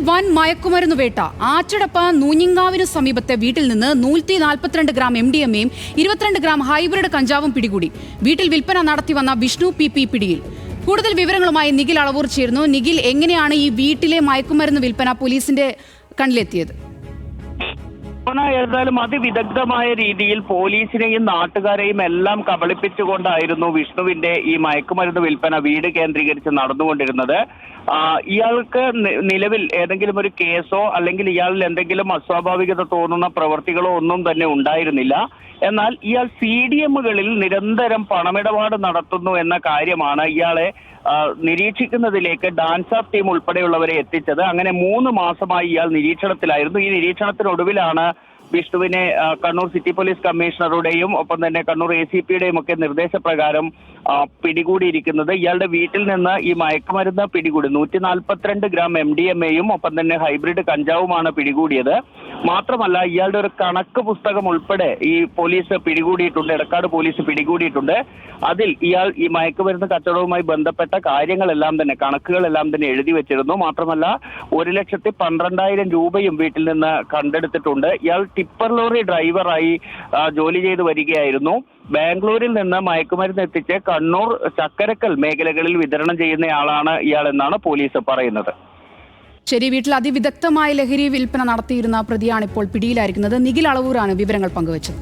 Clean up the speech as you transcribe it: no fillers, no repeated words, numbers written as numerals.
വൻ മയക്കുമരുന്ന് വേട്ട. ആച്ചടപ്പ നൂഞ്ഞിങ്കാവിന് സമീപത്തെ വീട്ടിൽ നിന്ന് 142 ഗ്രാം MDMAയും 22 ഗ്രാം ഹൈബ്രിഡ് കഞ്ചാവും പിടികൂടി. വീട്ടിൽ വിൽപ്പന നടത്തിവന്ന വിഷ്ണു PP പിടിയിൽ. കൂടുതൽ വിവരങ്ങളുമായി നിഖിൽ അളവൂർ ചേരുന്നു. നിഖിൽ, എങ്ങനെയാണ് ഈ വീട്ടിലെ മയക്കുമരുന്ന് വിൽപ്പന പോലീസിന്റെ കണ്ണിലെത്തിയത്? ഏതായാലും അതിവിദഗ്ധമായ രീതിയിൽ പോലീസിനെയും നാട്ടുകാരെയും എല്ലാം കബളിപ്പിച്ചുകൊണ്ടായിരുന്നു വിഷ്ണുവിന്റെ ഈ മയക്കുമരുന്ന് വിൽപ്പന വീട് കേന്ദ്രീകരിച്ച് നടന്നുകൊണ്ടിരുന്നത്. ഇയാൾക്ക് നിലവിൽ ഏതെങ്കിലും ഒരു കേസോ അല്ലെങ്കിൽ ഇയാളിൽ എന്തെങ്കിലും അസ്വാഭാവികത തോന്നുന്ന പ്രവൃത്തികളോ ഒന്നും തന്നെ ഉണ്ടായിരുന്നില്ല. എന്നാൽ ഇയാൾ CDMകളിൽ നിരന്തരം പണമിടപാട് നടത്തുന്നു എന്ന കാര്യമാണ് ഇയാളെ നിരീക്ഷിക്കുന്നതിലേക്ക് ഡാൻസ് ഓഫ് ടീം ഉൾപ്പെടെയുള്ളവരെ എത്തിച്ചത്. അങ്ങനെ 3 മാസമായി ഇയാൾ നിരീക്ഷണത്തിലായിരുന്നു. ഈ നിരീക്ഷണത്തിനൊടുവിലാണ് വിഷ്ണുവിനെ കണ്ണൂർ സിറ്റി പോലീസ് കമ്മീഷണറുടെയും ഒപ്പം തന്നെ കണ്ണൂർ ACPയുടെയും ഒക്കെ നിർദ്ദേശപ്രകാരം പിടികൂടിയിരിക്കുന്നത്. ഇയാളുടെ വീട്ടിൽ നിന്ന് ഈ മയക്കുമരുന്ന് പിടികൂടി 142 ഗ്രാം MDMAയും ഒപ്പം തന്നെ ഹൈബ്രിഡ് കഞ്ചാവുമാണ് പിടികൂടിയത്. മാത്രമല്ല ഇയാളുടെ ഒരു കണക്ക് പുസ്തകം ഉൾപ്പെടെ ഈ പോലീസ് പിടികൂടിയിട്ടുണ്ട്, എടക്കാട് പോലീസ് പിടികൂടിയിട്ടുണ്ട്. അതിൽ ഇയാൾ ഈ മയക്കുമരുന്ന് കച്ചവടവുമായി ബന്ധപ്പെട്ട കാര്യങ്ങളെല്ലാം തന്നെ, കണക്കുകളെല്ലാം തന്നെ എഴുതി വെച്ചിരുന്നു. മാത്രമല്ല 1,12,000 രൂപയും വീട്ടിൽ നിന്ന് കണ്ടെടുത്തിട്ടുണ്ട്. ഇയാൾ ടിപ്പർ ലോറി ഡ്രൈവറായി ജോലി ചെയ്ത് വരികയായിരുന്നു. ബാംഗ്ലൂരിൽ നിന്ന് മയക്കുമരുന്ന് എത്തിച്ച് കണ്ണൂർ ചക്കരക്കൽ മേഖലകളിൽ വിതരണം ചെയ്യുന്നയാളാണ് ഇയാളെന്നാണ് പോലീസ് പറയുന്നത്. ശരി, വീട്ടിൽ അതിവിദഗ്ധമായ ലഹരി വിൽപ്പന നടത്തിയിരുന്ന പ്രതിയാണ് ഇപ്പോൾ പിടിയിലായിരിക്കുന്നത്. നിഖിൽ അളവൂരാണ് വിവരങ്ങൾ പങ്കുവച്ചത്.